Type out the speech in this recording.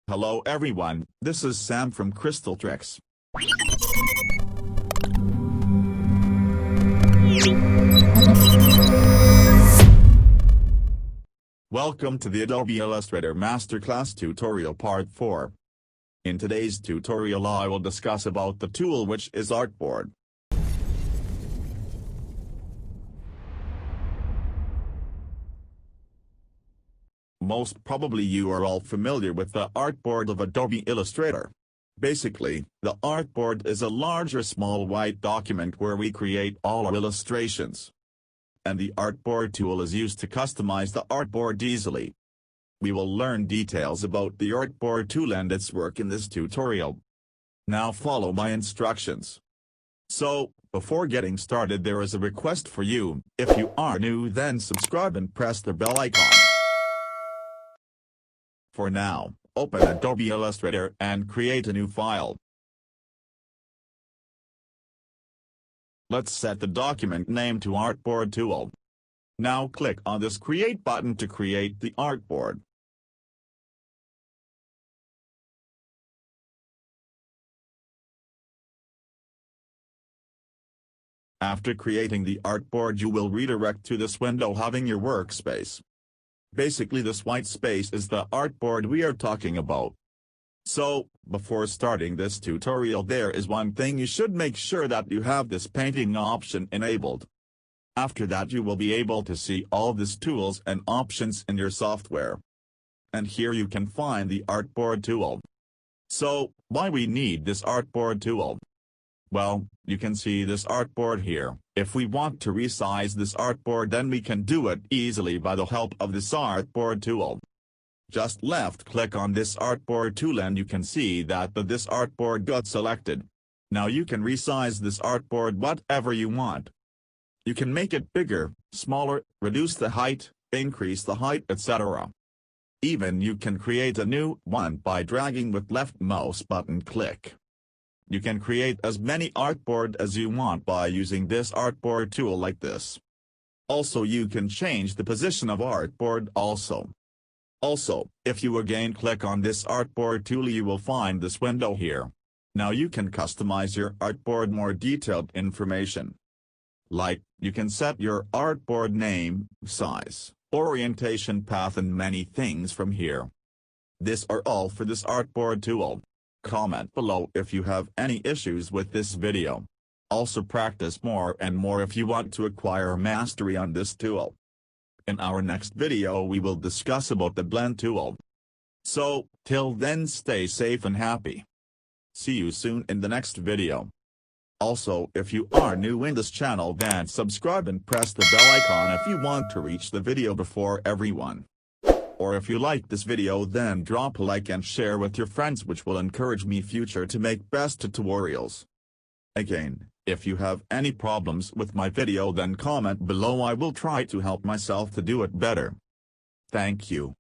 Hello everyone, this is Sam from Trix. Welcome to the Adobe Illustrator Masterclass tutorial part 4. In today's tutorial I will discuss about the tool which is artboard. Most probably you are all familiar with the artboard of Adobe Illustrator. Basically, the artboard is a large or small white document where we create all our illustrations. And the artboard tool is used to customize the artboard easily. We will learn details about the artboard tool and its work in this tutorial. Now follow my instructions. So, before getting started there is a request for you. If you are new then subscribe and press the bell icon. For now, open Adobe Illustrator and create a new file. Let's set the document name to Artboard Tool. Now click on this Create button to create the artboard. After creating the artboard you will redirect to this window having your workspace. Basically this white space is the artboard we are talking about. So, before starting this tutorial there is one thing you should make sure that you have this painting option enabled. After that you will be able to see all these tools and options in your software. And here you can find the artboard tool. So, why we need this artboard tool? Well, you can see this artboard here. If we want to resize this artboard then we can do it easily by the help of this artboard tool. Just left click on this artboard tool and you can see that this artboard got selected. Now you can resize this artboard whatever you want. You can make it bigger, smaller, reduce the height, increase the height, etc. Even you can create a new one by dragging with left mouse button click. You can create as many artboard as you want by using this artboard tool like this. Also you can change the position of artboard also. Also, if you again click on this artboard tool you will find this window here. Now you can customize your artboard more detailed information. Like, you can set your artboard name, size, orientation path and many things from here. This are all for this artboard tool. Comment below if you have any issues with this video. Also practice more and more if you want to acquire mastery on this tool. In our next video we will discuss about the blend tool. So, till then stay safe and happy. See you soon in the next video. Also, if you are new in this channel then subscribe and press the bell icon if you want to reach the video before everyone. Or if you like this video then drop a like and share with your friends which will encourage me future to make best tutorials. Again, if you have any problems with my video then comment below I will try to help myself to do it better. Thank you.